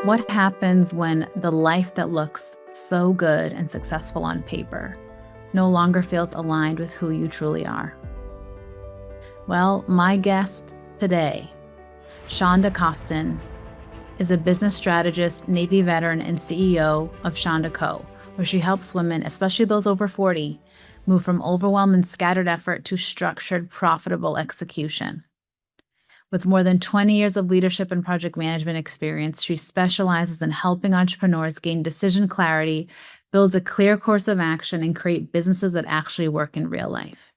What happens when the life that looks so good and successful on paper no longer feels aligned with who you truly are? Well, my guest today, Chanda Coston, is a business strategist, Navy veteran, and CEO of Chanda Co, where she helps women, especially those over 40, move from overwhelm and scattered effort to structured, profitable execution. With more than 20 years of leadership and project management experience, she specializes in helping entrepreneurs gain decision clarity, build a clear course of action, and create businesses that actually work in real life.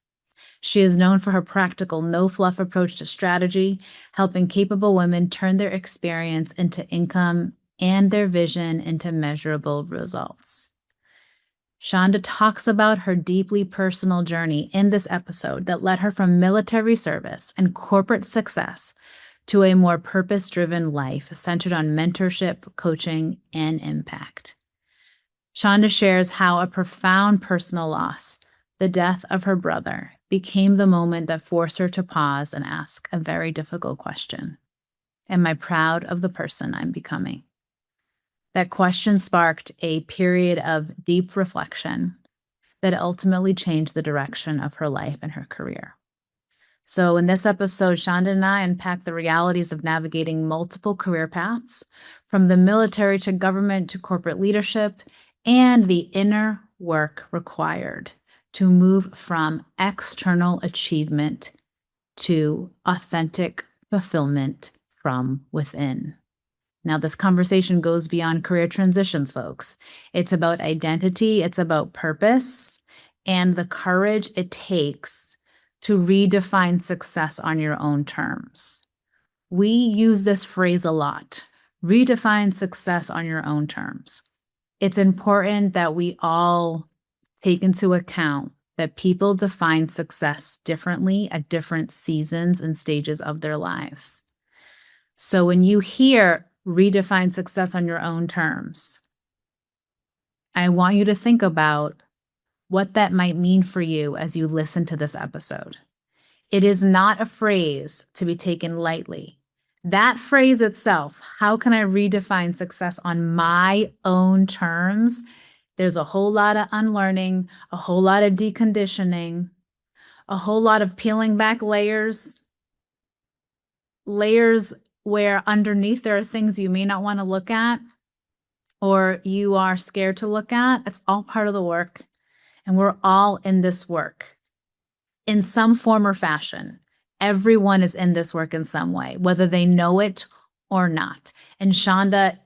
She is known for her practical, no-fluff approach to strategy, helping capable women turn their experience into income and their vision into measurable results. Chanda talks about her deeply personal journey in this episode that led her from military service and corporate success to a more purpose-driven life centered on mentorship, coaching, and impact. Chanda shares how a profound personal loss, the death of her brother, became the moment that forced her to pause and ask a very difficult question. Am I proud of the person I'm becoming? That question sparked a period of deep reflection that ultimately changed the direction of her life and her career. So in this episode, Chanda and I unpack the realities of navigating multiple career paths, from the military to government to corporate leadership, and the inner work required to move from external achievement to authentic fulfillment from within. Now, this conversation goes beyond career transitions, folks. It's about identity, it's about purpose, and the courage it takes to redefine success on your own terms. We use this phrase a lot, redefine success on your own terms. It's important that we all take into account that people define success differently at different seasons and stages of their lives. So when you hear redefine success on your own terms, I want you to think about what that might mean for you as you listen to this episode. It is not a phrase to be taken lightly. That phrase itself, how can I redefine success on my own terms? There's a whole lot of unlearning, a whole lot of deconditioning, a whole lot of peeling back layers where underneath there are things you may not want to look at or you are scared to look at. It's all part of the work. And we're all in this work in some form or fashion. Everyone is in this work in some way, whether they know it or not. And Chanda,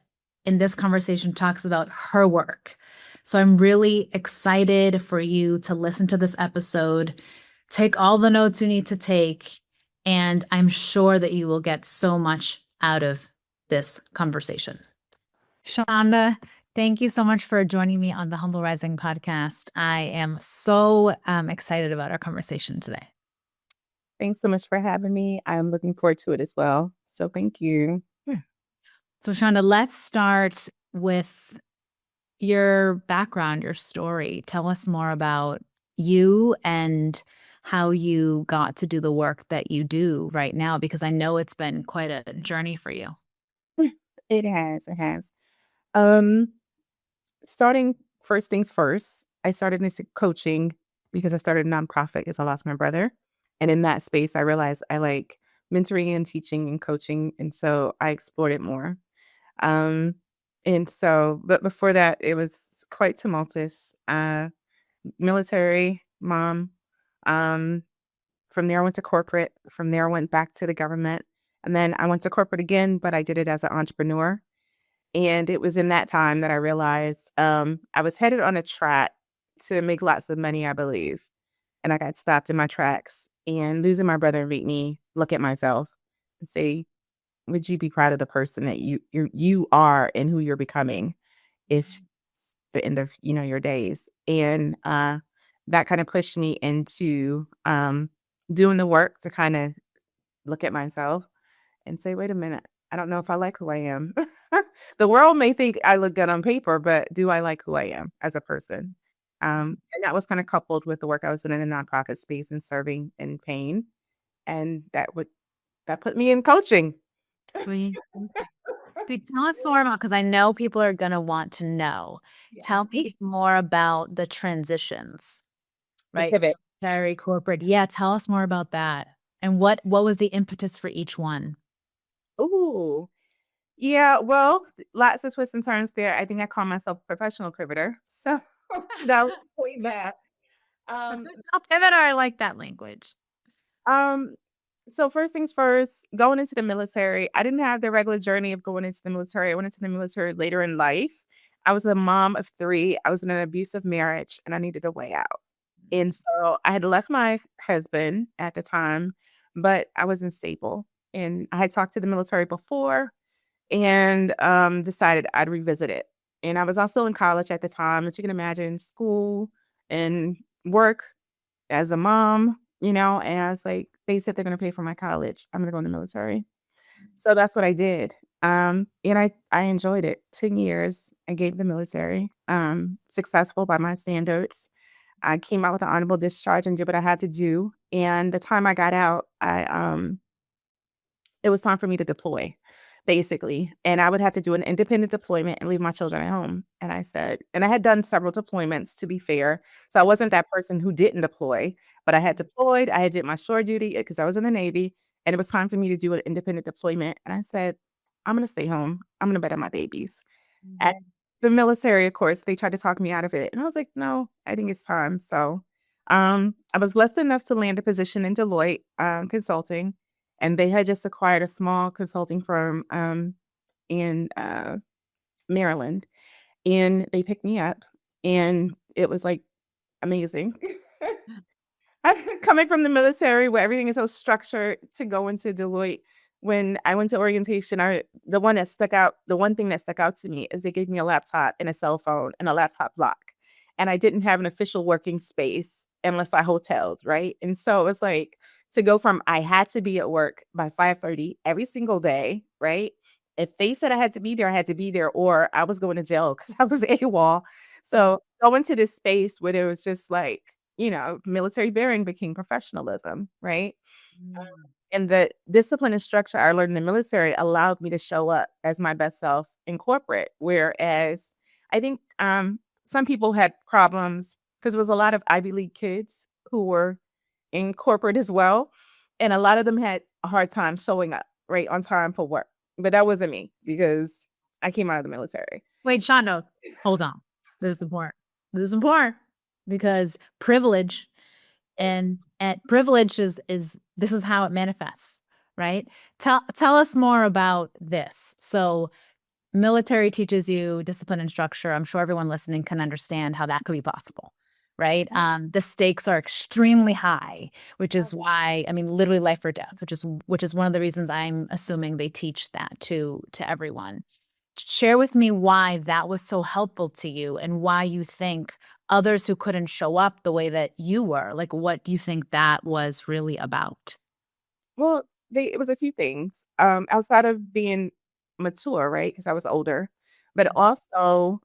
in this conversation, talks about her work. So I'm really excited for you to listen to this episode, take all the notes you need to take, and I'm sure that you will get so much out of this conversation. Chanda, thank you so much for joining me on the Humble Rising podcast. I am so excited about our conversation today. Thanks so much for having me. I'm looking forward to it as well. So thank you. So Chanda, let's start with your background, your story. Tell us more about you and how you got to do the work that you do right now, because I know it's been quite a journey for you. It has. Um, Starting first things first, I started this coaching because I started a nonprofit because I lost my brother. And in that space, I realized I like mentoring and teaching and coaching. And so I explored it more. But before that, it was quite tumultuous. Military, mom. Um, from there, I went to corporate. From there, I went back to the government. And then I went to corporate again, but I did it as an entrepreneur. And it was in that time that I realized I was headed on a track to make lots of money, I believe. And I got stopped in my tracks. And losing my brother made me look at myself and say, would you be proud of the person that you are and who you're becoming if it's the end of your days? And that kind of pushed me into doing the work to kind of look at myself and say, wait a minute, I don't know if I like who I am. The world may think I look good on paper, but do I like who I am as a person? And that was kind of coupled with the work I was doing in the nonprofit space and serving in pain. And that put me in coaching. Tell us more about, because I know people are going to want to know. Yeah. Tell me more about the transitions, The right? pivot. Very corporate. Yeah, tell us more about that. And what was the impetus for each one? Ooh. Yeah, well, lots of twists and turns there. I think I call myself a professional pivoter. So that was way back. Um, I'll pivot, or I like that language. um, so first things first, going into the military, I didn't have the regular journey of going into the military. I went into the military later in life. I was a mom of 3. I was in an abusive marriage and I needed a way out. And so I had left my husband at the time, but I wasn't stable. And I had talked to the military before and decided I'd revisit it. And I was also in college at the time, but you can imagine school and work as a mom, and I was like, they said they're gonna pay for my college. I'm gonna go in the military. So that's what I did. And I enjoyed it. 10 years I gave the military, successful by my standards. I came out with an honorable discharge and did what I had to do. And the time I got out, it was time for me to deploy, basically, and I would have to do an independent deployment and leave my children at home, and I said and I had done several deployments, to be fair, so I wasn't that person who didn't deploy, but I had deployed, I had did my shore duty, because I was in the Navy, and it was time for me to do an independent deployment, and I said, "I'm gonna stay home. I'm gonna better my babies." At Mhm. the military, of course, they tried to talk me out of it, and I was like, "No, I think it's time." So, I was blessed enough to land a position in Deloitte, consulting, and they had just acquired a small consulting firm, in, Maryland, and they picked me up, and it was, like, amazing. Coming from the military where everything is so structured to go into Deloitte, when I went to orientation, the one thing that stuck out to me is they gave me a laptop and a cell phone and a laptop block, and I didn't have an official working space unless I hoteled, right? And so it was like to go from I had to be at work by 5:30 every single day, right? If they said I had to be there, I had to be there, or I was going to jail because I was AWOL. So going to this space where there was just like military bearing became professionalism, right? Um, Mm. and the discipline and structure I learned in the military allowed me to show up as my best self in corporate. Whereas I think some people had problems because there was a lot of Ivy League kids who were in corporate as well. And a lot of them had a hard time showing up right on time for work. But that wasn't me because I came out of the military. Wait, Shonda, hold on. This is important. This is important because privilege and privilege is this is how it manifests, right? Tell us more about this. So military teaches you discipline and structure. I'm sure everyone listening can understand how that could be possible, right? The stakes are extremely high, which is why, I mean, literally life or death, which is one of the reasons I'm assuming they teach that to everyone. Share with me why that was so helpful to you and why you think others who couldn't show up the way that you were, like, what do you think that was really about? Well, it was a few things, outside of being mature, right? Because I was older, but also,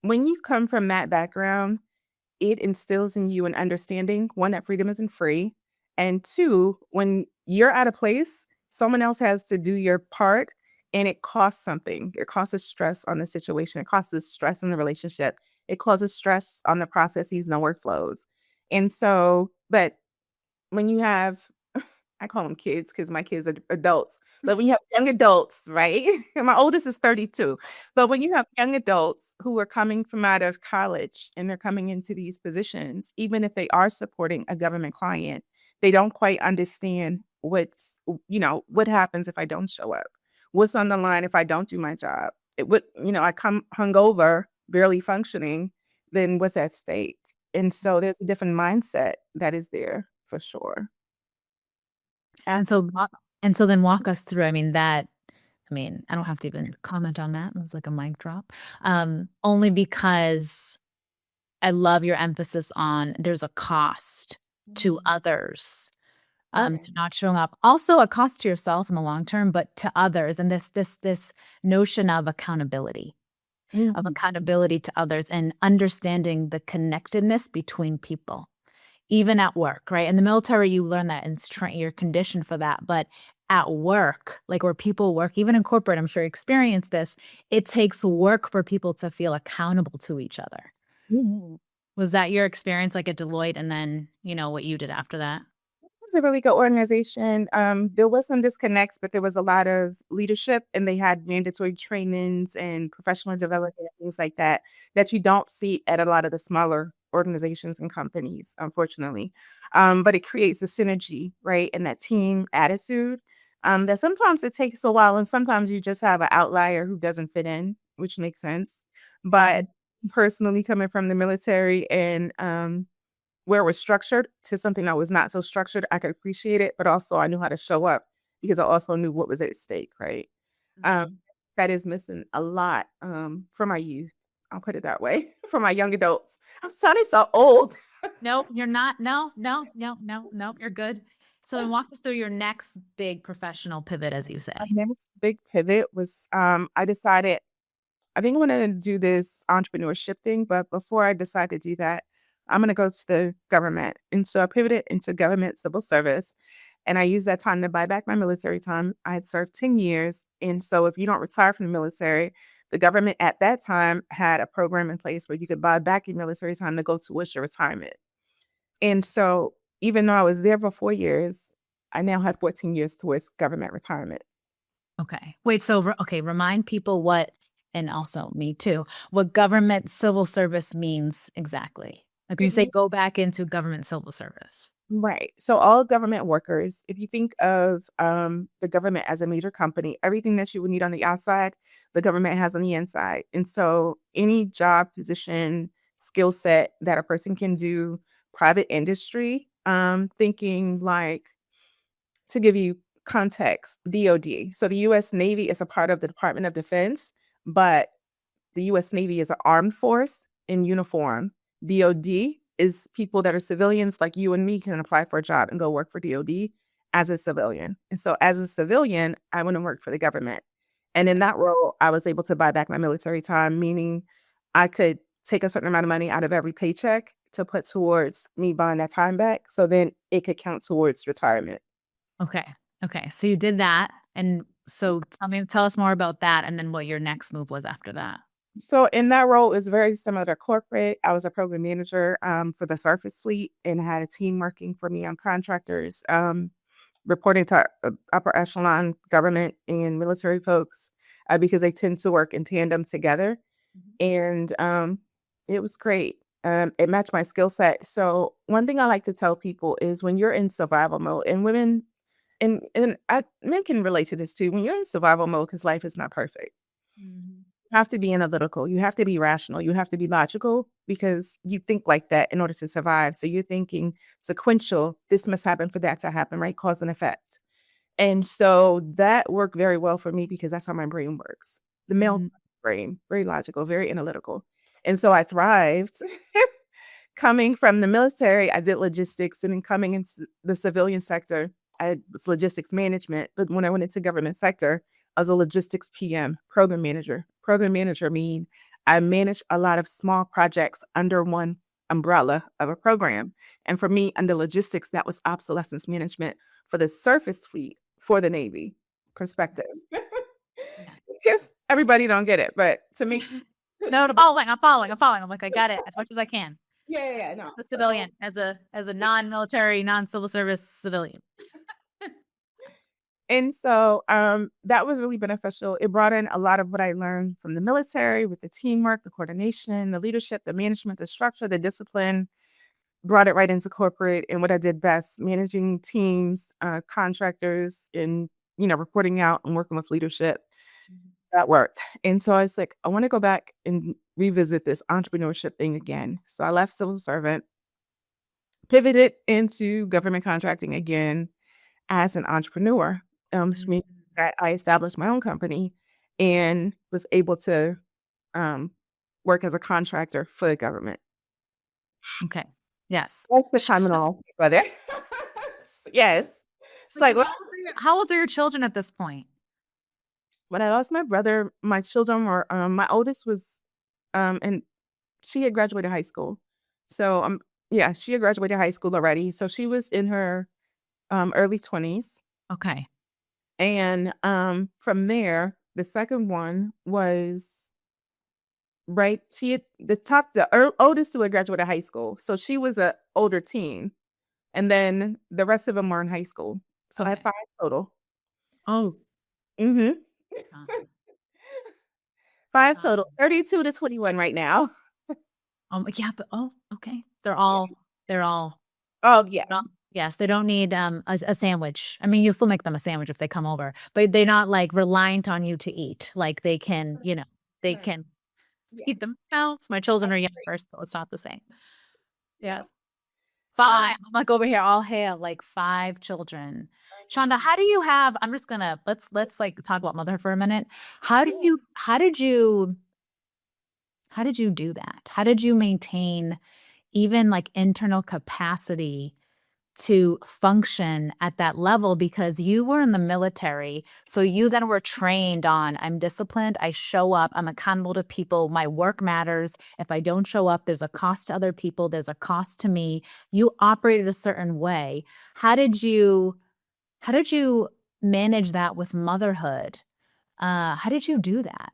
when you come from that background, it instills in you an understanding, 1, that freedom isn't free, and 2, when you're at a place, someone else has to do your part, and it costs something. It causes stress on the situation, it causes stress in the relationship, it causes stress on the processes and the workflows, and so but when you have I call them kids because my kids are adults, but when you have young adults, right? And my oldest is 32. But when you have young adults who are coming from out of college and they're coming into these positions, even if they are supporting a government client, they don't quite understand what happens if I don't show up? What's on the line if I don't do my job? I come hungover, barely functioning, then what's at stake? And so there's a different mindset that is there for sure. And so and so then walk us through, I don't have to even comment on that. It was like a mic drop. Only because I love your emphasis on there's a cost to others, Okay. to not showing up. Also a cost to yourself in the long term, but to others. And this notion of Mhm. accountability to others and understanding the connectedness between people, even at work, right? In the military, you learn that and you're conditioned for that. But at work, like where people work, even in corporate, I'm sure you experienced this, it takes work for people to feel accountable to each other. Mhm. Was that your experience, like, at Deloitte and then, what you did after that? It was a really good organization. There was some disconnects, but there was a lot of leadership, and they had mandatory trainings and professional development, things like that, that you don't see at a lot of the smaller organizations and companies, unfortunately. But it creates a synergy, right? And that team attitude. That sometimes it takes a while, and sometimes you just have an outlier who doesn't fit in, which makes sense. But Mhm. personally, coming from the military and where it was structured to something that was not so structured, I could appreciate it, but also I knew how to show up because I also knew what was at stake, right? Um, Mhm. that is missing a lot, from my youth. I'll put it that way, for my young adults. I'm sounding so old. Nope, you're not. No, no, no, no, no, you're good. So then walk us through your next big professional pivot, as you My say. next big pivot was, I decided I think I'm gonna do this entrepreneurship thing, but before I decide to do that, I'm gonna go to the government. And so I pivoted into government civil service. And I used that time to buy back my military time. I had served 10 years. And so if you don't retire from the military, the government at that time had a program in place where you could buy back your military time to go towards your retirement. And so even though I was there for 4 years, I now have 14 years towards government retirement. Okay. Wait, so okay, remind people what, and also me too, what government civil service means exactly. Like when you say go back into government civil service. Right. So all government workers, if you think of the government as a major company, everything that you would need on the outside, the government has on the inside. And so any job position, skill set that a person can do, private industry, thinking like to give you context, DOD. So the US Navy is a part of the Department of Defense, but the US Navy is an armed force in uniform. DOD is people that are civilians like you and me can apply for a job and go work for DOD as a civilian. And so as a civilian, I went and worked for the government. And in Okay. that role, I was able to buy back my military time, meaning I could take a certain amount of money out of every paycheck to put towards me buying that time back. So then it could count towards retirement. Okay. Okay. So you did that. And so tell us more about that and then what your next move was after that. So in that role, it's very similar to corporate. I was a program manager for the surface fleet and had a team working for me on contractors, reporting to upper echelon government and military folks because they tend to work in tandem together. Mhm. And it was great. It matched my skill set. So one thing I like to tell people is when you're in survival mode, and women men can relate to this too. When you're in survival mode, because life is not perfect, Mhm. you have to be analytical, you have to be rational, you have to be logical because you think like that in order to survive. So you're thinking sequential, this must happen for that to happen, right? Cause and effect. And so that worked very well for me because that's how my brain works. The male Mhm. brain, very logical, very analytical. And so I thrived. Coming from the military, I did logistics, and then coming into the civilian sector, I was logistics management. But when I went into government sector, I was a logistics PM, program manager. Program manager mean I manage a lot of small projects under one umbrella of a program. And for me, under logistics, that was obsolescence management for the surface fleet for the Navy perspective. Yeah. Yes, everybody don't get it, but to me, No, to I'm me, following. I'm following. I'm following. I'm like, I got it as much as I can. yeah, no. The So civilian as a non-military, non-civil service civilian. And so, that was really beneficial. It brought in a lot of what I learned from the military with the teamwork, the coordination, the leadership, the management, the structure, the discipline, brought it right into corporate and what I did best, managing teams, contractors, and, reporting out and working with leadership. Mhm. That worked. And so I was like, I want to go back and revisit this entrepreneurship thing again. So I left civil servant, pivoted into government contracting again as an entrepreneur, which Mhm. means that I established my own company and was able to, um, work as a contractor for the government. Okay. Yes. Like the time and all, brother. Yes. It's Wait, like, so well, how old are your children at this point? when I lost my brother, my children were, my oldest was, and she had graduated high school. So, yeah, she had graduated high school already. So she was in her, early 20s. Okay. And from there, the second one was right. She had the oldest who had graduated high school, so she was a older teen, and then the rest of them were in high school. So I had Okay. 5 total. Oh, Mhm. Shonda, 5 total, Shonda. 32 to 21 right now. Yeah, but okay. They're Yeah. all they're all Oh, yeah. they're all yes, they don't need a sandwich. I mean, you still make them a sandwich if they come over, but they're not like reliant on you to eat. Like they can, they Right. can Yeah. feed themselves. My children are younger, so it's not the same. Yeah. Yes. 5. Um, I'm like over here, all hail, like 5 children. I Shonda, know. how do you have I'm just gonna let's like talk about motherhood for a minute. How did Yeah. you how did you how did you do that? How did you maintain even like internal capacity to function at that level because you were in the military. So you then were trained on I'm disciplined, I show up, I'm accountable to people, my work matters. If I don't show up, there's a cost to other people, there's a cost to me. You operated a certain way. How did you how did you manage that with motherhood? How did you do that?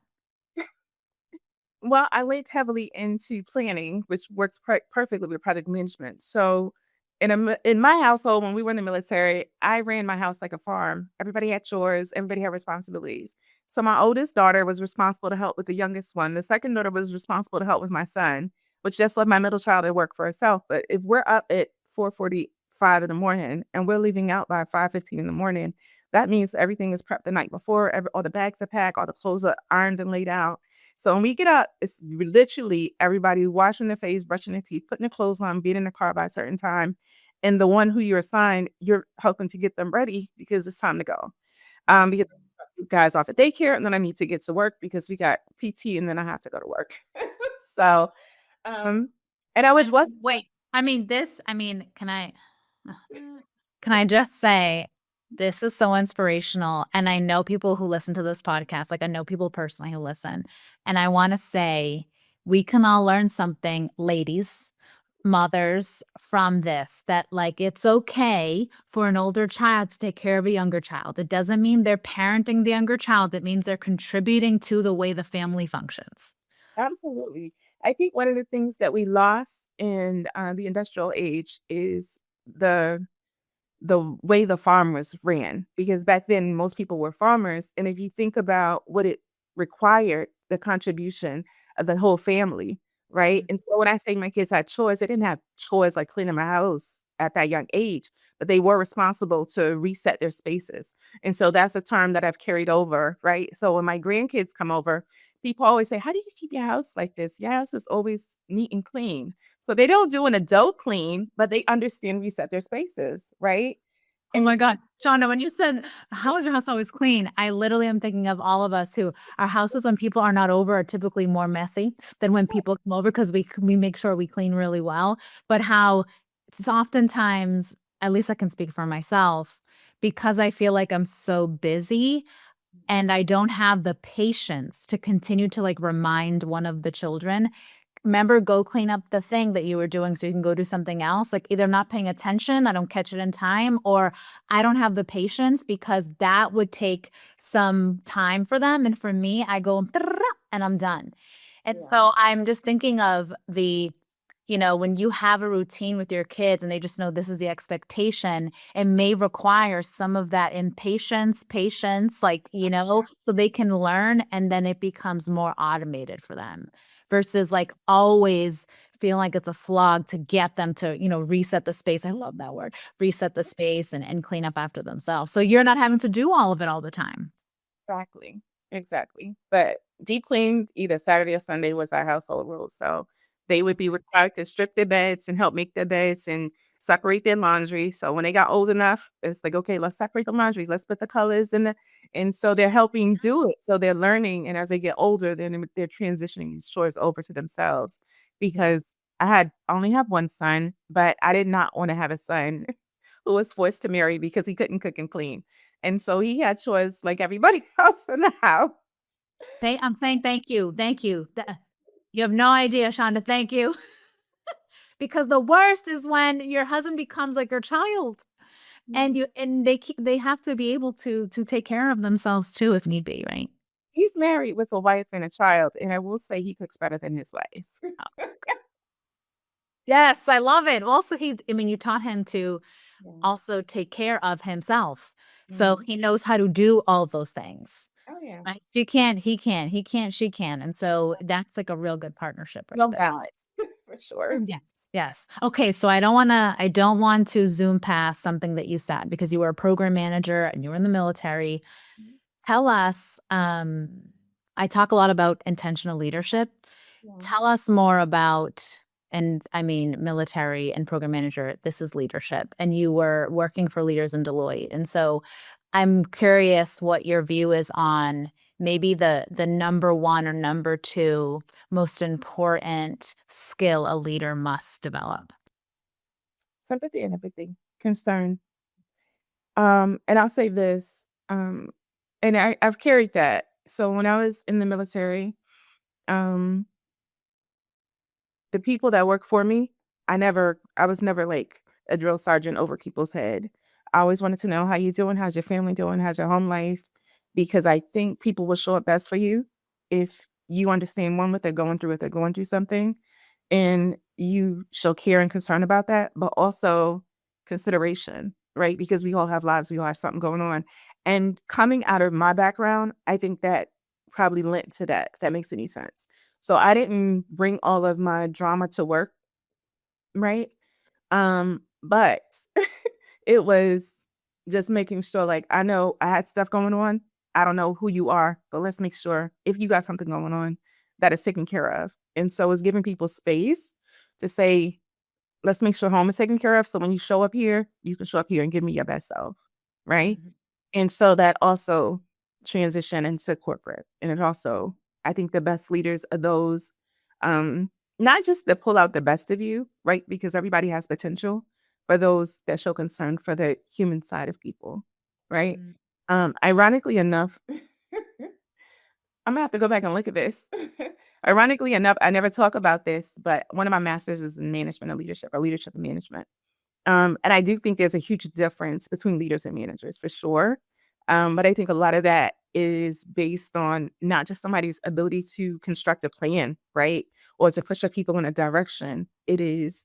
Well, I leaned heavily into planning, which works perfectly with product management. So, in my household, when we were in the military, I ran my house like a farm. Everybody had chores, everybody had responsibilities. So, my oldest daughter was responsible to help with the youngest one. The second daughter was responsible to help with my son, which just left my middle child to work for herself. But if we're up at 4:45 in the morning and we're leaving out by 5:15 in the morning, that means everything is prepped the night before. All the bags are packed, all the clothes are ironed and laid out. So when we get up, it's literally everybody washing their face, brushing their teeth, putting their clothes on, being in the car by a certain time. And the one who you're assigned, you're helping to get them ready because it's time to go. Because you guys off at daycare, and then I need to get to work because we got PT, and then I have to go to work. So, um, and I was Wait, can I can I just say this is so inspirational, and I know people who listen to this podcast, like, I know people personally who listen, and I wanna say we can all learn something, ladies, mothers, from this, that, like, it's okay for an older child to take care of a younger child. It doesn't mean they're parenting the younger child, it means they're contributing to the way the family functions. absolutely. I think one of the things that we lost in the industrial age is the way the farmers ran, because back then most people were farmers, and if you think about what it required, the contribution of the whole family, right? Mm. And so when I say my kids had chores, they didn't have chores like cleaning my house at that young age, but they were responsible to reset their spaces. And so that's a term that I've carried over, right? So when my grandkids come over, people always say, "How do you keep your house like this? Your house is always neat and clean." So they don't do an adult clean, but they understand reset their spaces, right? Oh my And god. Shauna, when you said, "How is your house always clean?" I literally am thinking of all of us who our houses when people are not over are typically more messy than when people come over because we make sure we clean really well, but how it's oftentimes, at least I can speak for myself, because I feel like I'm so busy and I don't have the patience to continue to, like, remind one of the children, "Remember, go clean up the thing that you were doing so you can go do something else." Like, either I'm not paying attention, I don't catch it in time, or I don't have the patience because that would take some time for them, and for me, I go and I'm done. And yeah, so I'm just thinking of when you have a routine with your kids and they just know this is the expectation, it may require some of that impatience, patience, like, so they can learn and then it becomes more automated for them versus like always feeling like it's a slog to get them to, reset the space. I love that word, reset the space and clean up after themselves. So you're not having to do all of it all the time. exactly, exactly. But deep clean either Saturday or Sunday was our household rule. So they would be required to strip their beds and help make their beds and separate their laundry. So when they got old enough, it's like, okay, let's separate the laundry. Let's put the colors in and so they're helping do it. So they're learning. And as they get older, then they're transitioning these chores over to themselves because I only have one son, but I did not want to have a son who was forced to marry because he couldn't cook and clean. And so he had chores like everybody else in the house. I'm saying thank you. Thank you. You have no idea, Shonda. Thank you. Because the worst is when your husband becomes like your child. And they have to be able to take care of themselves too if need be, right? He's married with a wife and a child, and I will say he cooks better than his wife. Yes, I love it. Also, I mean, you taught him to Yeah. also take care of himself. So Mhm. he knows how to do all those things. Oh, yeah. Right? She can, he can, he can't, she can. And so that's like a real good partnership right Well there. balanced, for sure. Yes. Yes. Okay. So I don't want to zoom past something that you said because you were a program manager and you were in the military. Mhm. Tell us, I talk a lot about intentional leadership. Yeah. Tell us more about, and I mean, military and program manager, this is leadership. And you were working for leaders in Deloitte. And so I'm curious what your view is on maybe the number one or number two most important skill a leader must develop. Sympathy and empathy, concern. And I'll say this, and I've carried that. So when I was in the military, um, the people that work for me, I was never like a drill sergeant over people's head. I always wanted to know how you doing, how's your family doing, how's your home life, because I think people will show up best for you if you understand one what they're going through, if they're going through something, and you show care and concern about that, but also consideration, right? Because we all have lives, we all have something going on. And coming out of my background, I think that probably lent to that, if that makes any sense. So I didn't bring all of my drama to work, right? But it was just making sure, like, I know I had stuff going on. I don't know who you are, but let's make sure if you got something going on that is taken care of. And so it's giving people space to say, let's make sure home is taken care of. So when you show up here, you can show up here and give me your best self. Right. Mhm. And so that also transition into corporate. And it also, I think the best leaders are those, um, not just that pull out the best of you, right? Because everybody has potential, but those that show concern for the human side of people, right? Mm. Ironically enough, I'm gonna have to go back and look at this. Ironically enough, I never talk about this, but one of my masters is in management and leadership or leadership and management. And I do think there's a huge difference between leaders and managers for sure. But I think a lot of that is based on not just somebody's ability to construct a plan, right? Or to push up people in a direction. It is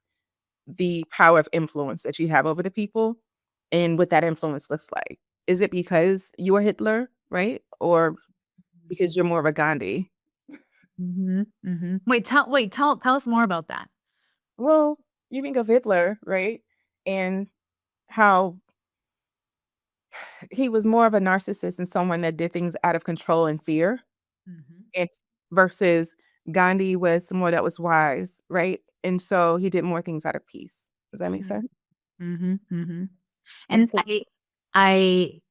the power of influence that you have over the people and what that influence looks like. Is it because you're Hitler, right? Or because you're more of a Gandhi? Mhm, mhm. Tell us more about that. Well, you think of Hitler, right? And how he was more of a narcissist and someone that did things out of control and fear, Mhm, and versus Gandhi was more that was wise, right? And so he did more things out of peace. Does that make mhm, sense? mhm, mhm. And And so I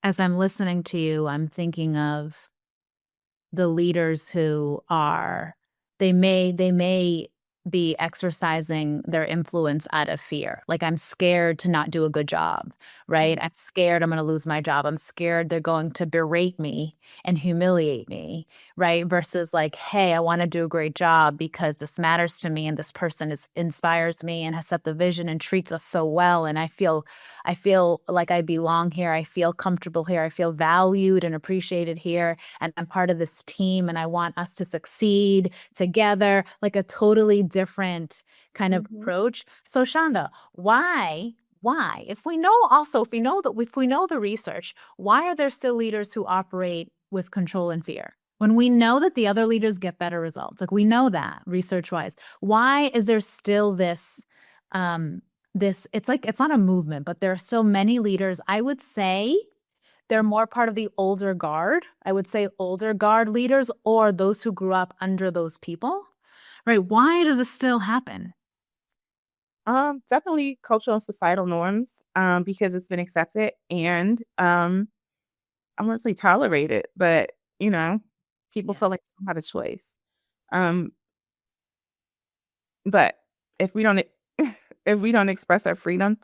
as I'm listening to you, I'm thinking of the leaders who are they may be exercising their influence out of fear. Like, I'm scared to not do a good job, right? I'm scared I'm gonna lose my job. I'm scared they're going to berate me and humiliate me, right? Versus like, hey, I wanna do a great job because this matters to me and this person is inspires me and has set the vision and treats us so well. And I feel like I belong here. I feel comfortable here. I feel valued and appreciated here, and I'm part of this team and I want us to succeed together, like a totally different kind of Mhm. approach. So Shonda, why, if we know the research, why are there still leaders who operate with control and fear? When we know that the other leaders get better results, like we know that research wise, why is there still um, it's like it's not a movement, but there are still many leaders, I would say, they're more part of the older guard. I would say older guard leaders or those who grew up under those people, right? Why does this still happen? Definitely cultural and societal norms, because it's been accepted and I wouldn't say tolerated, but people feel Yes. like they don't have a choice. Um, but if we don't if we don't express our freedom,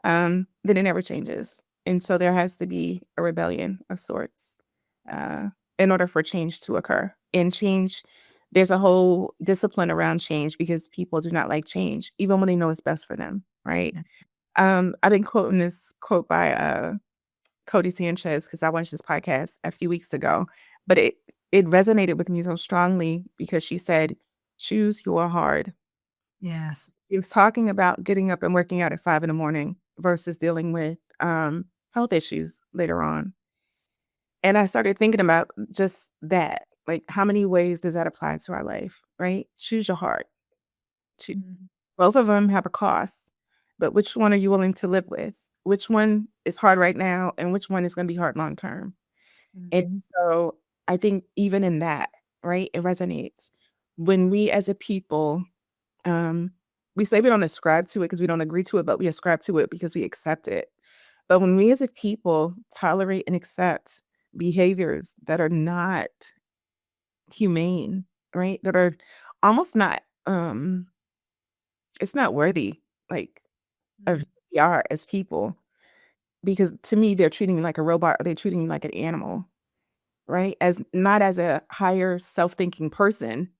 then it never changes. And so there has to be a rebellion of sorts uh, in order for change to occur. And change, there's a whole discipline around change because people do not like change, even when they know it's best for them, right? I've been quoting this quote by Cody Sanchez because I watched this podcast a few weeks ago, but it resonated with me so strongly because she said, "Choose your hard." Yes. He was talking about getting up and working out at 5 in the morning versus dealing with health issues later on. And I started thinking about just that. Like, how many ways does that apply to our life, right? Choose your heart. Choo- Mhm. Both of them have a cost, but which one are you willing to live with? Which one is hard right now, and which one is going to be hard long term? And Mhm. so I think even in that, right, it resonates. When we as a people, um, we say we don't ascribe to it because we don't agree to it, but we ascribe to it because we accept it. But when we as a people tolerate and accept behaviors that are not humane, right? That are almost not it's not worthy like of who Mhm. we are as people. Because to me, they're treating me like a robot or they're treating me like an animal, right? As not as a higher self-thinking person,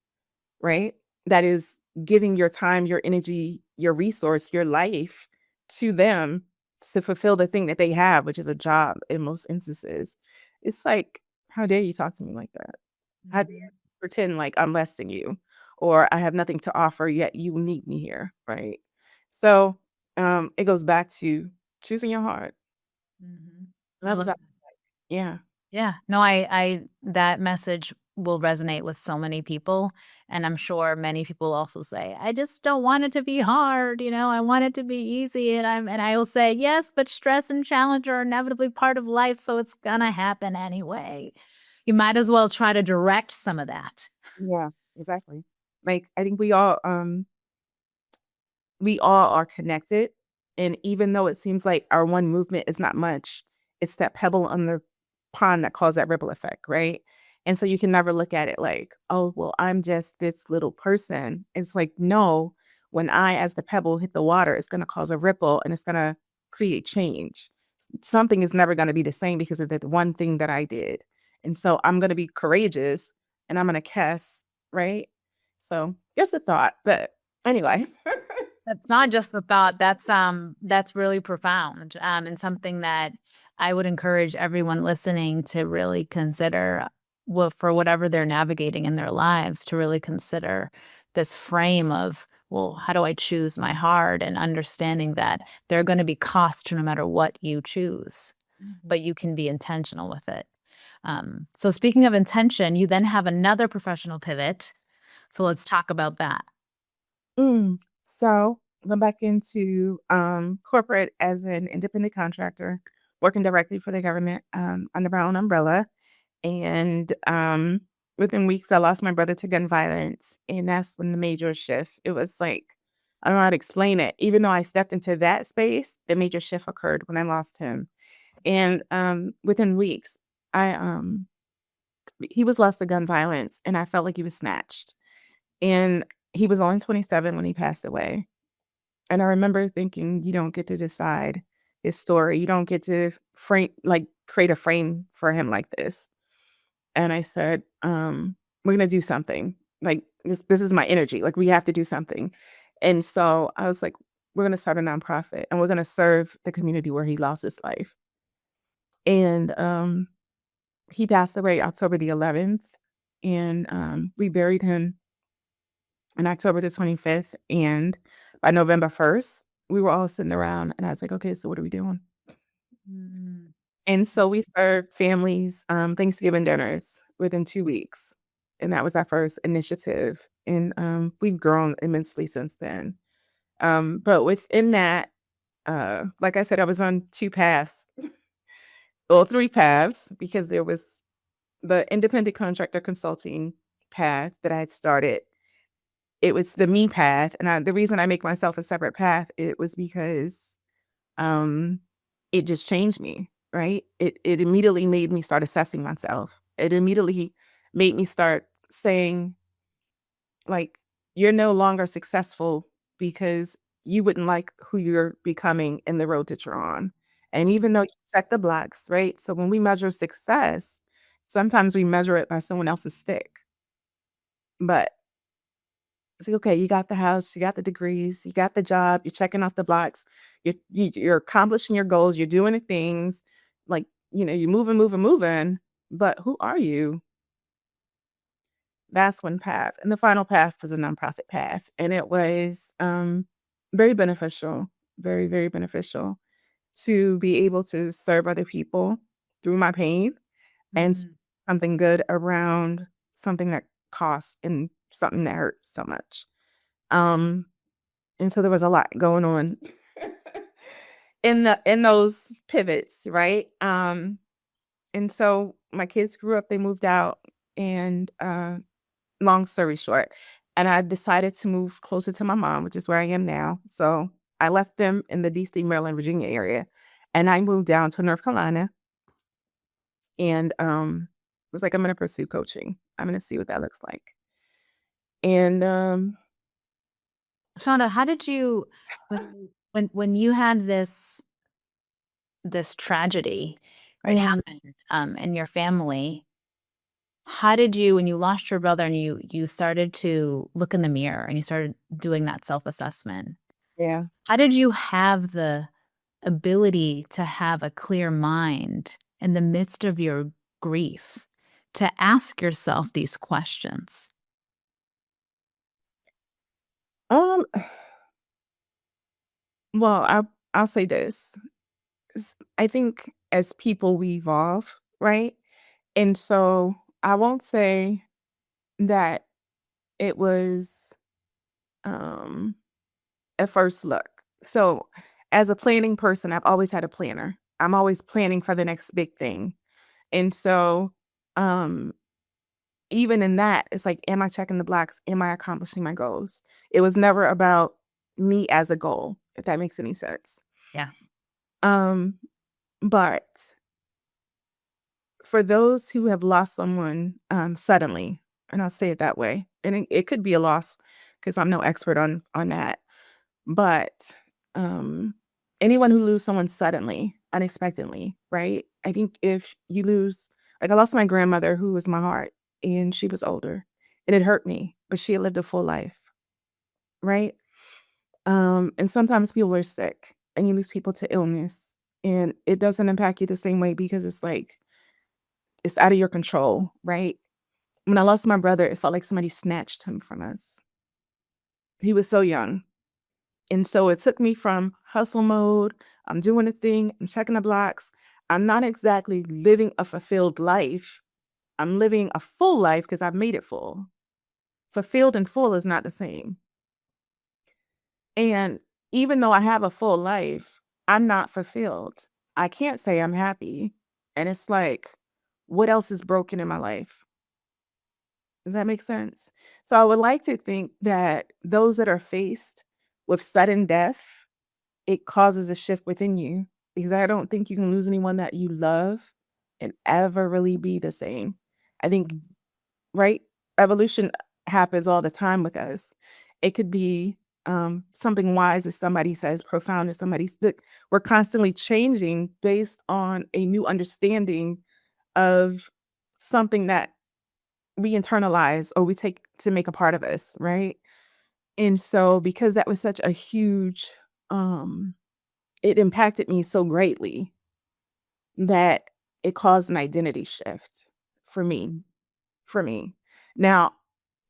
right? That is giving your time, your energy, your resource, your life to them to fulfill the thing that they have, which is a job in most instances. It's like, how dare you talk to me like that? How dare you Mhm. pretend like I'm less than you or I have nothing to offer yet you need me here, right? So it goes back to choosing your heart. Mhm. I That's love. yeah. Yeah. No, I that message will resonate with so many people, and I'm sure many people also say, "I just don't want it to be hard, I want it to be easy." And I will say, "Yes, but stress and challenge are inevitably part of life, so it's gonna happen anyway." You might as well try to direct some of that. Yeah, exactly. Like I think we all are connected. And even though it seems like our one movement is not much, it's that pebble on the pond that caused that ripple effect, right? And so you can never look at it like, oh, well, I'm just this little person. It's like, no, when I, as the pebble, hit the water, it's going to cause a ripple and it's going to create change. Something is never going to be the same because of that one thing that I did. And so I'm going to be courageous and I'm going to cast, right? So just a thought. But anyway. That's not just a thought, that's really profound, and something that I would encourage everyone listening to really consider, for whatever they're navigating in their lives, to really consider this frame of, well, how do I choose my heart, and understanding that there are gonna be costs no matter what you choose, but you can be intentional with it. So speaking of intention, you then have another professional pivot, so let's talk about that. So went back into corporate as an independent contractor, working directly for the government under my own umbrella. And within weeks, I lost my brother to gun violence, and that's when the major shift. It was like I don't know how to explain it. Even though I stepped into that space, the major shift occurred when I lost him. And within weeks, I he was lost to gun violence, and I felt like he was snatched. And he was only 27 when he passed away. And I remember thinking, you don't get to decide his story. You don't get to create a frame for him like this. And I said, we're gonna do something. Like this is my energy. Like we have to do something. And so I was like, we're gonna start a nonprofit and we're gonna serve the community where he lost his life. And he passed away October the 11th. And we buried him on October the 25th. And by November 1st, we were all sitting around and I was like, okay, so what are we doing? Mm. And so we served families Thanksgiving dinners within 2 weeks. And that was our first initiative. And we've grown immensely since then. But within that, like I said, I was on two paths, well, three paths, because there was the independent contractor consulting path that I had started. It was the me path, and the reason I make myself a separate path, it was because, um, it just changed me, right? It immediately made me start assessing myself. It immediately made me start saying, like, "You're no longer successful because you wouldn't like who you're becoming in the road that you're on." And even though you check the blocks, right? So when we measure success, sometimes we measure it by someone else's stick, but It's like, okay, you got the house, you got the degrees, you got the job, you're checking off the blocks, you're accomplishing your goals, you're doing the things, like, you're moving, moving, moving, but who are you? That's one path, and the final path was a nonprofit path, and it was, very beneficial, very, very beneficial to be able to serve other people through my pain and Mhm. something good around something that costs and something that hurts so much. Um, and so there was a lot going on in those pivots, right? And so my kids grew up, they moved out, and long story short, and I decided to move closer to my mom, which is where I am now. So I left them in the DC, Maryland, Virginia area, and I moved down to North Carolina and was like, I'm gonna pursue coaching. I'm gonna see what that looks like. And Shonda, how did you when you had this tragedy, right, mhm, happen, in your family, how did you when you lost your brother and you started to look in the mirror and you started doing that self-assessment, yeah. how did you have the ability to have a clear mind in the midst of your grief to ask yourself these questions? Um, well, I'll say this. I think as people we evolve, right? And so I won't say that it was um a first look. So as a planning person, I've always had a planner. I'm always planning for the next big thing. And so um even in that, it's like, am I checking the blocks? Am I accomplishing my goals? It was never about me as a goal, if that makes any sense. Yes. Um, but for those who have lost someone suddenly, and I'll say it that way, and it could be a loss because I'm no expert on that, but um, anyone who lose someone suddenly, unexpectedly, right? I think if you lose, like I lost my grandmother, who was my heart, and she was older, and it hurt me, but she had lived a full life, right? And sometimes people are sick, and you lose people to illness, and it doesn't impact you the same way because it's like it's out of your control, right? When I lost my brother, it felt like somebody snatched him from us. He was so young. And so it took me from hustle mode, I'm doing a thing, I'm checking the blocks. I'm not exactly living a fulfilled life. I'm living a full life because I've made it full. Fulfilled and full is not the same. And even though I have a full life, I'm not fulfilled. I can't say I'm happy. And it's like, what else is broken in my life? Does that make sense? So I would like to think that those that are faced with sudden death, it causes a shift within you because I don't think you can lose anyone that you love and ever really be the same. I think, right? Evolution happens all the time with us. It could be something wise, as somebody says, profound, as somebody said. We're constantly changing based on a new understanding of something that we internalize or we take to make a part of us, right? And so because that was such a huge it impacted me so greatly that it caused an identity shift for me, for me. Now,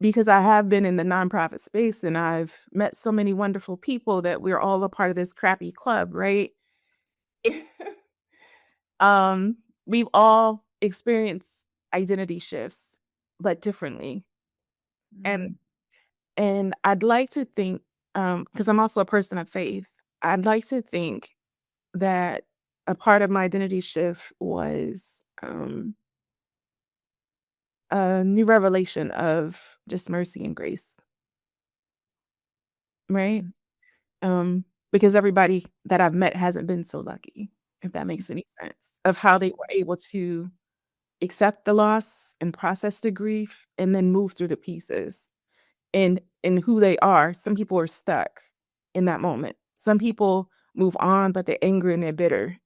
because I have been in the nonprofit space and I've met so many wonderful people that we're all a part of this crappy club, right? um, we've all experienced identity shifts, but differently. And Mhm. And I'd like to think, because I'm also a person of faith, I'd like to think that a part of my identity shift was a new revelation of just mercy and grace, right? Because everybody that I've met hasn't been so lucky, if that makes any sense, of how they were able to accept the loss and process the grief and then move through the pieces. And who they are. Some people are stuck in that moment. Some people move on, but they're angry and they're bitter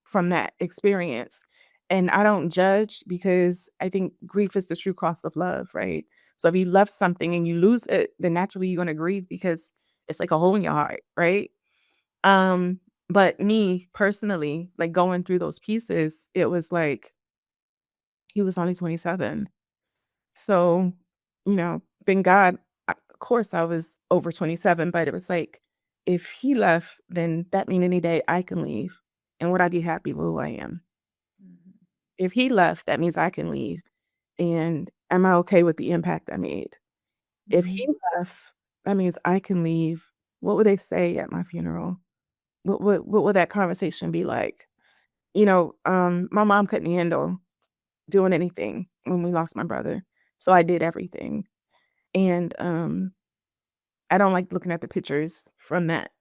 from that experience. And I don't judge because I think grief is the true cost of love, right? So if you love something and you lose it, then naturally you're gonna grieve because it's like a hole in your heart, right? But me personally, like going through those pieces, it was like he was only 27. So, thank God, of course I was over 27, but it was like, if he left, then that mean any day I can leave. And would I be happy with who I am? Mhm. If he left, that means I can leave. And am I okay with the impact I made? If he Mhm. left, that means I can leave. What would they say at my funeral? What would that conversation be like? My mom couldn't handle doing anything when we lost my brother. So I did everything. And I don't like looking at the pictures from that.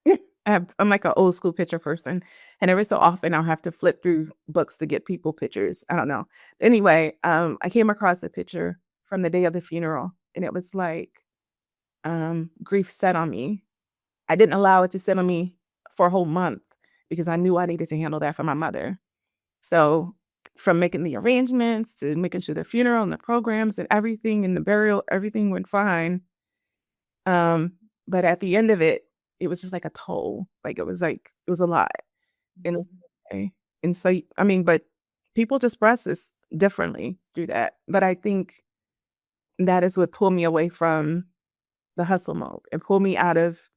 I'm like an old school picture person. And every so often I'll have to flip through books to get people pictures. I don't know. Anyway, I came across a picture from the day of the funeral and it was like grief set on me. I didn't allow it to sit on me for a whole month because I knew I needed to handle that for my mother. So from making the arrangements to making sure the funeral and the programs and everything and the burial, everything went fine. But at the end of it, it was just like a toll. It was a lot. And it was Mhm. okay. And so I mean, but people just process differently through that. But I think that is what pulled me away from the hustle mode and pulled me out of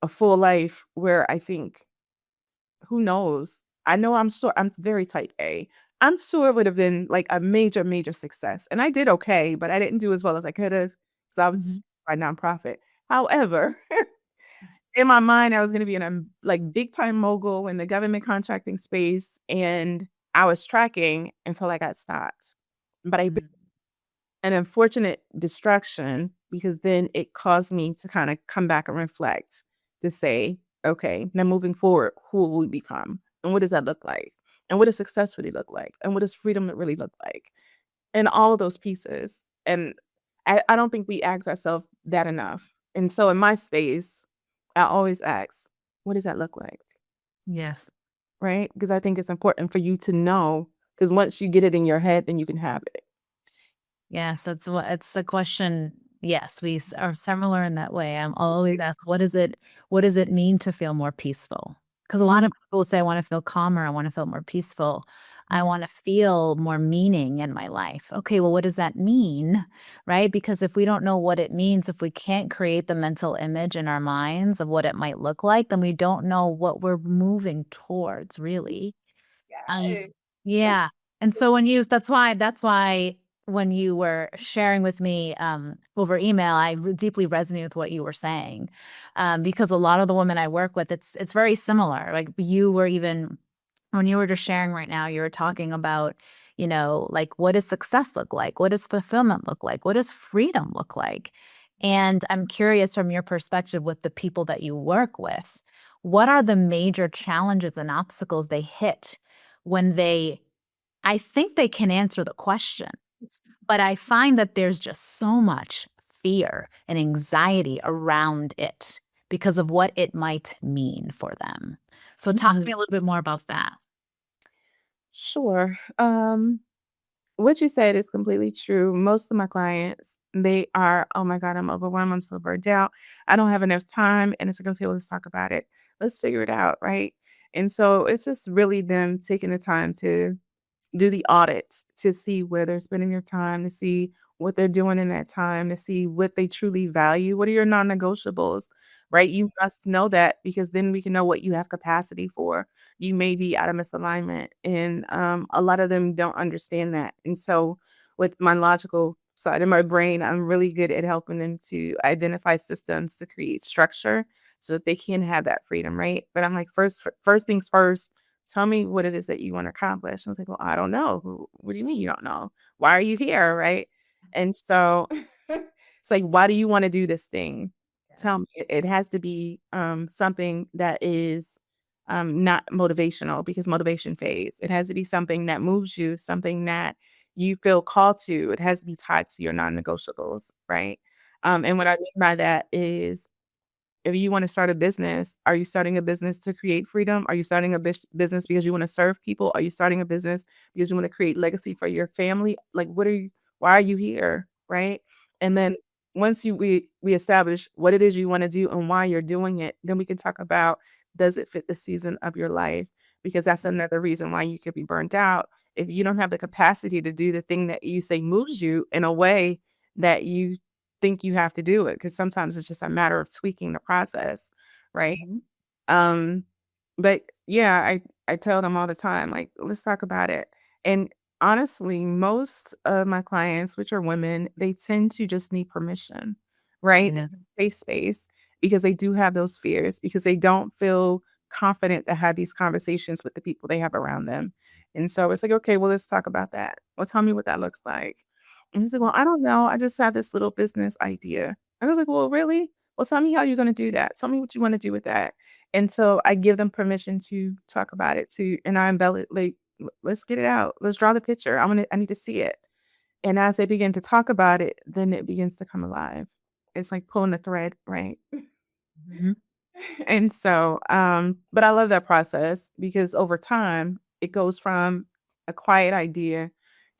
a full life where I think, who knows? I know I'm sure I'm very type A. I'm sure it would have been like a major, major success. And I did okay, but I didn't do as well as I could have. So I was Mhm. by nonprofit. However, in my mind, I was gonna be in a like big time mogul in the government contracting space. And I was tracking until I got stopped. But I Mhm. an unfortunate distraction because then it caused me to kind of come back and reflect to say, okay, now moving forward, who will we become? And what does that look like? And what does success really look like? And what does freedom really look like? And all of those pieces. And I don't think we ask ourselves that enough. And so in my space, I always ask, what does that look like? Yes. Right? Because I think it's important for you to know, because once you get it in your head, then you can have it. Yes, that's what it's a question. Yes, are similar in that way. I'm always asked, what does it mean to feel more peaceful? Because a lot of people say, I want to feel calmer. I want to feel more peaceful. I want to feel more meaning in my life. Okay, well, what does that mean? Right? Because if we don't know what it means, if we can't create the mental image in our minds of what it might look like, then we don't know what we're moving towards, really. Yes. Yeah, and so that's why when you were sharing with me, over email, I deeply resonate with what you were saying, because a lot of the women I work with, it's very similar, like, you were even when you were just sharing right now, you were talking about, like, what does success look like? What does fulfillment look like? What does freedom look like? And I'm curious from your perspective with the people that you work with, what are the major challenges and obstacles they hit when I think they can answer the question, but I find that there's just so much fear and anxiety around it because of what it might mean for them. So talk to Mhm. me a little bit more about that. Sure. What you said is completely true. Most of my clients, they are, oh my God, I'm overwhelmed. I'm so burnt out. I don't have enough time. And it's like, okay, let's talk about it. Let's figure it out. Right. And so it's just really them taking the time to do the audits to see where they're spending their time, to see what they're doing in that time, to see what they truly value. What are your non-negotiables, right? You must know that because then we can know what you have capacity for. You may be out of misalignment, and a lot of them don't understand that. And so, with my logical side of my brain, I'm really good at helping them to identify systems to create structure so that they can have that freedom, right? But I'm like, first things first, tell me what it is that you want to accomplish. And I was like, well, I don't know. What do you mean you don't know? Why are you here? Right. And so it's like, why do you want to do this thing? Yes. Tell me. It has to be something that is not motivational because motivation fades. It has to be something that moves you, something that you feel called to. It has to be tied to your non negotiables. Right. And what I mean by that is, if you wanna start a business, are you starting a business to create freedom? Are you starting a business because you wanna serve people? Are you starting a business because you wanna create legacy for your family? Like, what are you why are you here, right? And then once we establish what it is you want to do and why you're doing it, then we can talk about, does it fit the season of your life? Because that's another reason why you could be burnt out if you don't have the capacity to do the thing that you say moves you in a way that you think you have to do it. Because sometimes it's just a matter of tweaking the process, right? Mhm. Um, but yeah, I tell them all the time, like, let's talk about it. And honestly, most of my clients, which are women, they tend to just need permission, right? Yeah. Safe space because they do have those fears because they don't feel confident to have these conversations with the people they have around them. And so it's like, okay, well, let's talk about that. Well, tell me what that looks like. And he's like, well, I don't know. I just have this little business idea. And I was like, well, really? Well, tell me how you're going to do that. Tell me what you want to do with that. And so I give them permission to talk about it too, and I embellish like, Let's get it out. Let's draw the picture. I need to see it." And as they begin to talk about it, then it begins to come alive. It's like pulling the thread, right? Mhm. And so, but I love that process because over time, it goes from a quiet idea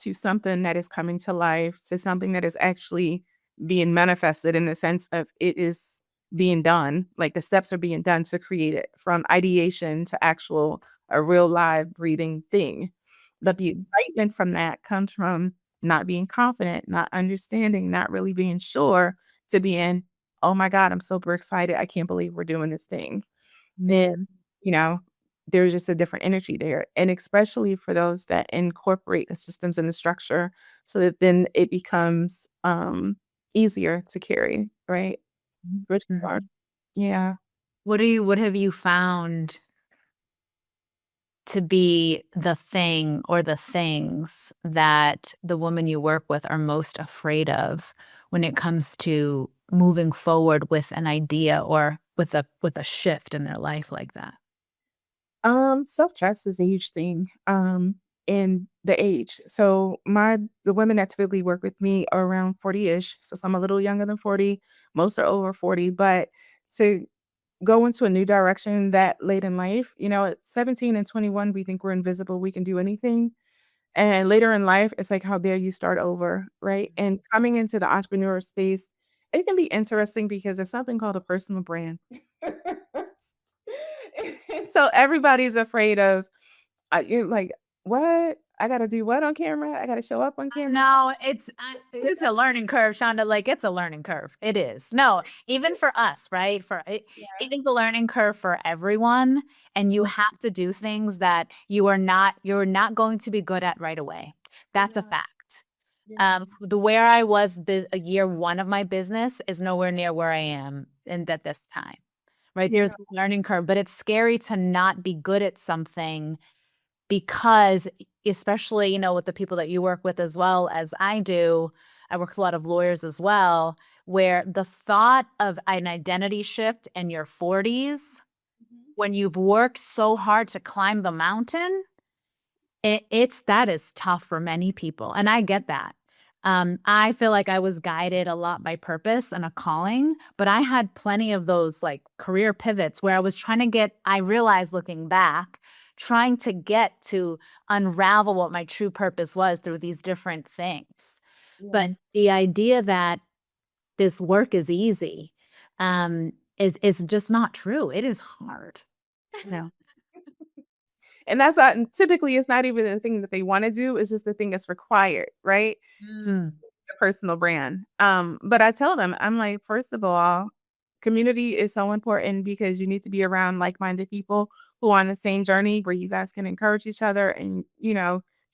to something that is coming to life, to something that is actually being manifested in the sense of it is being done. Like the steps are being done to create it from ideation to actual, a real live breathing thing. But the Mhm. excitement from that comes from not being confident, not understanding, not really being sure to being, "Oh my god, I'm super excited. I can't believe we're doing this thing." Then, Mhm. you know, there's just a different energy there, and especially for those that incorporate the systems and the structure so that then it becomes, easier to carry, right? For sure. Mhm. Yeah. What have you found to be the thing or the things that the women you work with are most afraid of when it comes to moving forward with an idea or with a shift in their life like that? Self-trust is a huge thing, in the age. So the women that typically work with me are around 40-ish, so some a little younger than 40, most are over 40, but to go into a new direction that late in life, at 17 and 21, we think we're invisible, we can do anything. And later in life, it's like, how dare you start over, right? And coming into the entrepreneur space, it can be interesting because there's something called a personal brand. And so everybody's afraid of, you're like, what? I got to do what on camera? I got to show up on camera? No, it's a learning curve, Shonda. Like it's a learning curve. It is. No, even for us, right? It is a learning curve for everyone, and you have to do things that you're not going to be good at right away. That's a Yeah. fact. Yeah. The where I was a year one of my business is nowhere near where I am and at this time. Right? Yeah. There's a learning curve, but it's scary to not be good at something because especially, with the people that you work with as well as I do, I work with a lot of lawyers as well, where the thought of an identity shift in your 40s Mhm. when you've worked so hard to climb the mountain, it's that is tough for many people, and I get that. I feel like I was guided a lot by purpose and a calling, but I had plenty of those like career pivots where I realized looking back, trying to get to unravel what my true purpose was through these different things. But Yeah. the idea that this work is easy, is just not true. It is hard. No. And that's not, and typically it's not even the thing that they want to do, it's just the thing that's required, right? To Mm. a personal brand. But I tell them, I'm like, first of all, community is so important because you need to be around like-minded people who are on the same journey where you guys can encourage each other and,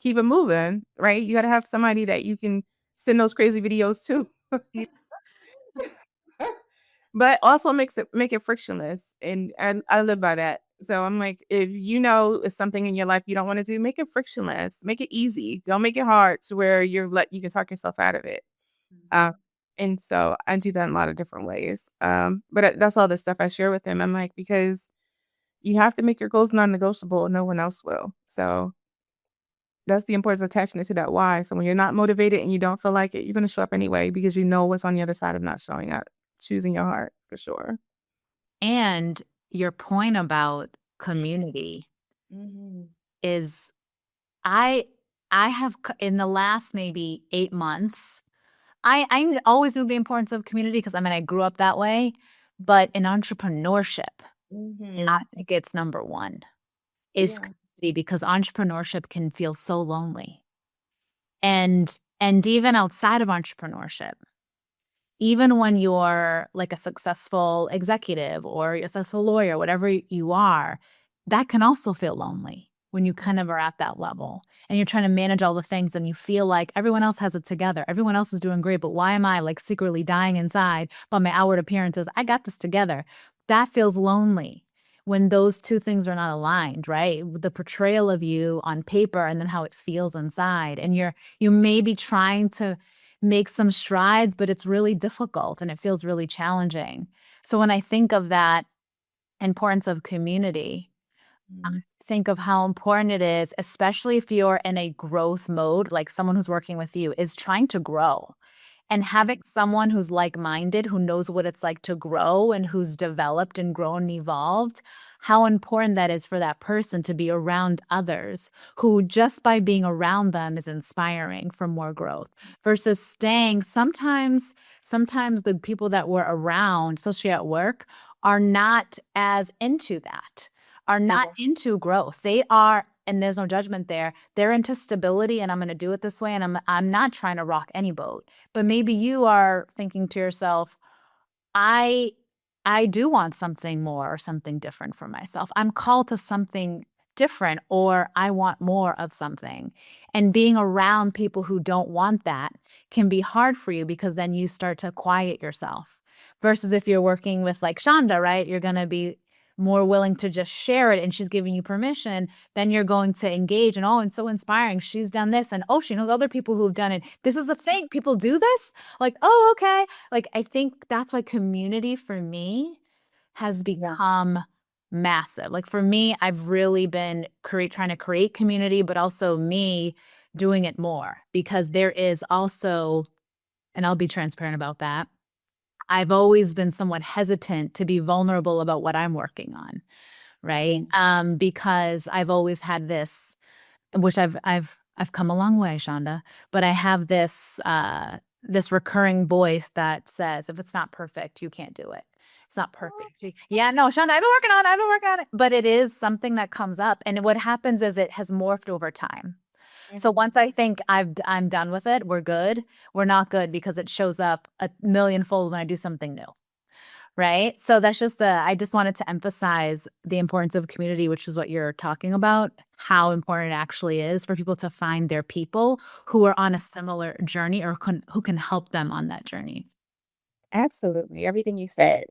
keep it moving, right? You got to have somebody that you can send those crazy videos to. Yes. But also make it frictionless, and I live by that. So I'm like, if it's something in your life you don't wanna do, make it frictionless, make it easy. Don't make it hard to where you can talk yourself out of it. Uh, Mhm. and so I do that in a lot of different ways. But that's all the stuff I share with them. I'm like, because you have to make your goals non-negotiable or no one else will. So that's the importance of attaching it to that why. So when you're not motivated and you don't feel like it, you're gonna show up anyway because you know what's on the other side of not showing up, choosing your heart for sure. And your point about community Mhm. is I I have in the last maybe 8 months, I always knew the importance of community because I mean I grew up that way, but in entrepreneurship, I Mhm. think it's number one is Yeah. community because entrepreneurship can feel so lonely. And even outside of entrepreneurship, even when you're like a successful executive or a successful lawyer, whatever you are, that can also feel lonely when you kind of are at that level and you're trying to manage all the things and you feel like everyone else has it together. Everyone else is doing great, but why am I like secretly dying inside? But my outward appearance is, I got this together. That feels lonely when those two things are not aligned, right? The portrayal of you on paper and then how it feels inside. And you may be trying to make some strides, but it's really difficult and it feels really challenging. So when I think of that importance of community, I Mhm. think of how important it is, especially if you're in a growth mode, like someone who's working with you is trying to grow. And having someone who's like-minded, who knows what it's like to grow and who's developed and grown and evolved, how important that is for that person to be around others who just by being around them is inspiring for more growth versus staying. Sometimes the people that we're around, especially at work, are not as into that, are not Yeah. into growth. They are, and there's no judgment there. They're into stability and I'm going to do it this way and I'm not trying to rock any boat. But maybe you are thinking to yourself, I I do want something more or something different for myself. I'm called to something different or I want more of something. And being around people who don't want that can be hard for you because then you start to quiet yourself. Versus if you're working with like Chanda, right? You're going to be more willing to just share it and she's giving you permission, then you're going to engage and oh, and so inspiring. She's done this and oh, she knows other people who've done it. This is a thing. People do this. Like, oh, okay. Like, I think that's why community for me has Yeah. become massive. Like, for me, I've really been trying to create community, but also me doing it more because there is also, and I'll be transparent about that. I've always been somewhat hesitant to be vulnerable about what I'm working on, right? Mhm. Because I've always had this, which I've come a long way, Shonda, but I have this recurring voice that says, if it's not perfect, you can't do it. It's not perfect. Yeah, no, Shonda, I've been working on it. But it is something that comes up. And what happens is it has morphed over time. So Mhm. once I think I'm done with it, we're good. We're not good because it shows up a millionfold when I do something new. Right? So that's just I just wanted to emphasize the importance of community, which is what you're talking about, how important it actually is for people to find their people who are on a similar journey or who can help them on that journey. Absolutely. Everything you said.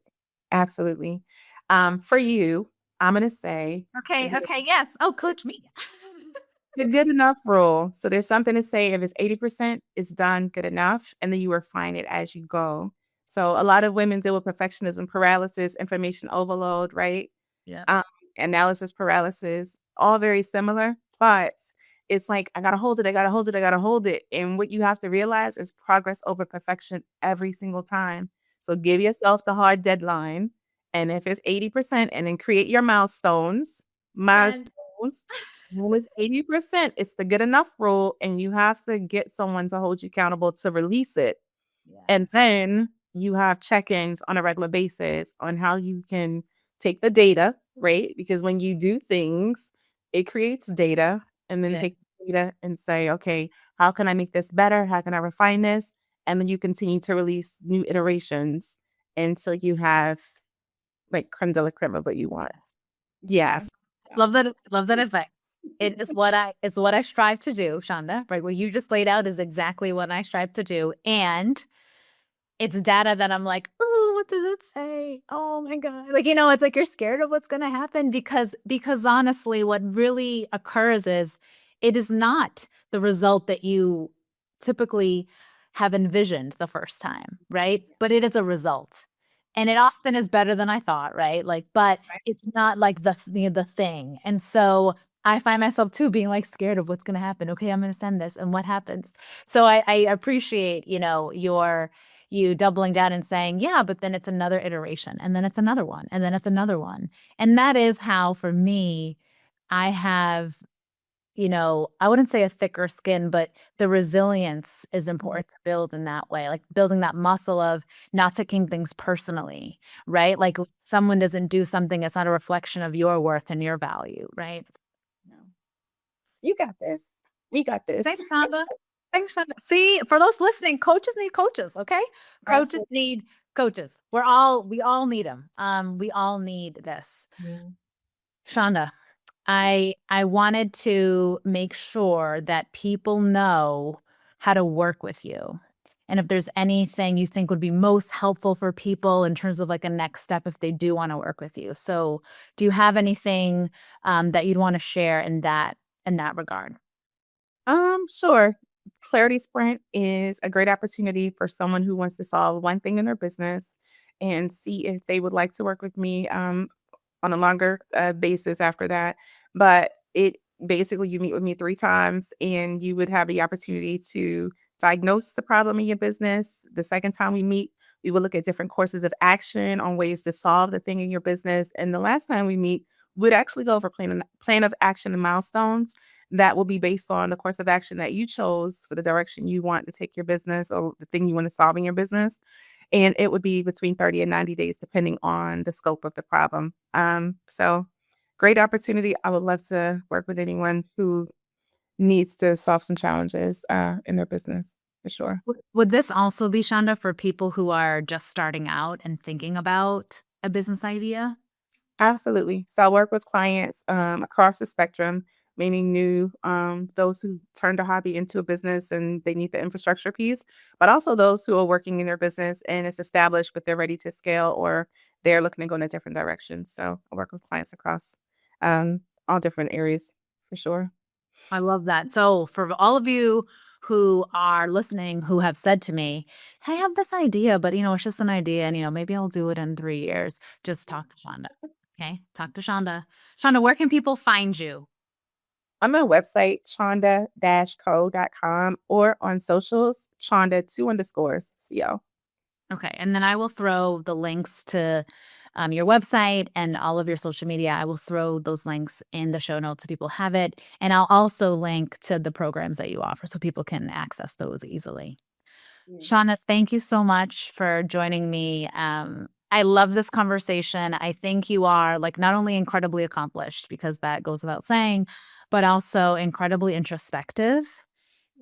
Absolutely. For you, I'm gonna say the Okay, good okay, yes. Oh, coach me. the good enough rule. So there's something to say if it's 80%, it's done good enough, and then you refine it as you go. So a lot of women deal with perfectionism paralysis, information overload, right? Yeah. um, Analysis paralysis, all very similar, but it's like, I gotta hold it, I gotta hold it, I gotta hold it. And what you have to realize is progress over perfection every single time. So give yourself the hard deadline. And if it's 80%, and then create your And milestones. Rule is 80%. It's the good enough rule, and you have to get someone to hold you accountable to release it. And yes. then you have check-ins on a regular basis on how you can take the data, right? Because when you do things, it creates data and then Yeah. take the data and say, okay, how can I make this better? How can I refine this? And then you continue to release new iterations until you have like creme de la creme of what you want. Yes. Love that advice. It is what I strive to do, Shonda. Right, what you just laid out is exactly what I strive to do. And it's data that I'm like, "Ooh, what does it say? Oh my god." Like, it's like you're scared of what's gonna happen because honestly, what really occurs is it is not the result that you typically have envisioned the first time, right? But it is a result. And it often is better than I thought, right? Like, but it's not like the thing. And so I find myself too being like scared of what's gonna happen. Okay, I'm gonna send this, and what happens? So I appreciate, you doubling down and saying, yeah, but then it's another iteration and then it's another one and then it's another one. And that is how, for me, I have I wouldn't say a thicker skin, but the resilience is important to build in that way, like building that muscle of not taking things personally, right? Like if someone doesn't do something, it's not a reflection of your worth and your value, right? No. You got this. We got this. Thanks, Shonda. Thanks, Shonda. See, for those listening, coaches need coaches, okay? Coaches Absolutely. need coaches. We all need them. We all need this. Shonda, I wanted to make sure that people know how to work with you. And if there's anything you think would be most helpful for people in terms of like a next step if they do want to work with you. So, do you have anything that you'd want to share in that regard? Sure. Clarity Sprint is a great opportunity for someone who wants to solve one thing in their business and see if they would like to work with me. On a longer basis after that. But it basically, you meet with me 3 times and you would have the opportunity to diagnose the problem in your business. The second time we meet, we will look at different courses of action on ways to solve the thing in your business. And the last time we meet, we'd actually go over plan of action and milestones that will be based on the course of action that you chose for the direction you want to take your business or the thing you want to solve in your business. And it would be between 30 and 90 days, depending on the scope of the problem. So great opportunity. I would love to work with anyone who needs to solve some challenges in their business for sure. Would this also be, Shonda, for people who are just starting out and thinking about a business idea? Absolutely. So I work with clients across the spectrum, meaning new, those who turned a hobby into a business and they need the infrastructure piece, but also those who are working in their business and it's established, but they're ready to scale or they're looking to go in a different direction. So I work with clients across all different areas for sure. I love that. So, for all of you who are listening who have said to me, "Hey, I have this idea, but it's just an idea, and maybe I'll do it in 3 years." Just talk to Shonda. Okay, talk to Shonda. Shonda, where can people find you? On my website, chanda-co.com or on socials, chanda 2_co. Okay, and then I will throw the links to your website and all of your social media. I will throw those links in the show notes so people have it, and I'll also link to the programs that you offer so people can access those easily. Shauna, thank you so much for joining me. I love this conversation. I think you are like not only incredibly accomplished because that goes without saying, but also incredibly introspective.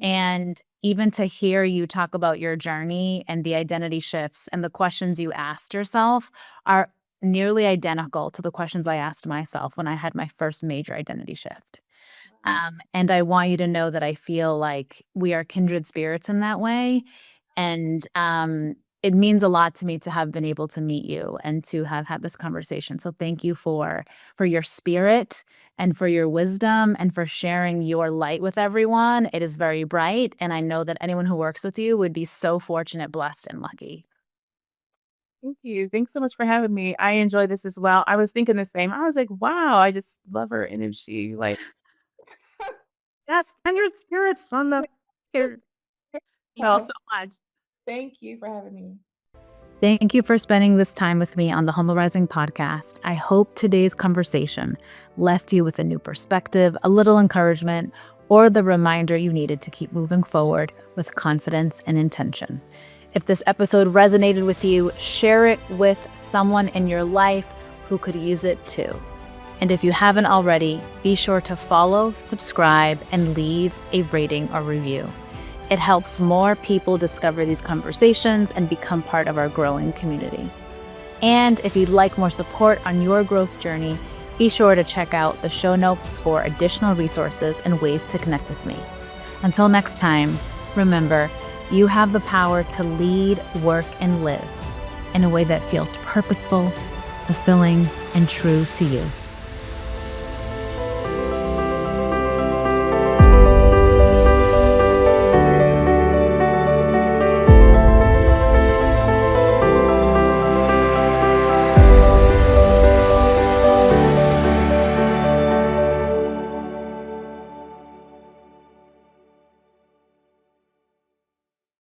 And even to hear you talk about your journey and the identity shifts and the questions you asked yourself are nearly identical to the questions I asked myself when I had my first major identity shift. And I want you to know that I feel like we are kindred spirits in that way. And it means a lot to me to have been able to meet you and to have had this conversation. So thank you for your spirit and for your wisdom and for sharing your light with everyone. It is very bright. And I know that anyone who works with you would be so fortunate, blessed, and lucky. Thank you. Thanks so much for having me. I enjoy this as well. I was thinking the same. I was like, wow, I just love her energy. Like, Yes, kindred spirits on the here. Thank you well, so much. thank you for having me. Thank you for spending this time with me on the Humble Rising podcast. I hope today's conversation left you with a new perspective, a little encouragement, or the reminder you needed to keep moving forward with confidence and intention. If this episode resonated with you, share it with someone in your life who could use it too. And if you haven't already, be sure to follow, subscribe, and leave a rating or review. It helps more people discover these conversations and become part of our growing community. And if you'd like more support on your growth journey, be sure to check out the show notes for additional resources and ways to connect with me. Until next time, remember, you have the power to lead, work, and live in a way that feels purposeful, fulfilling, and true to you.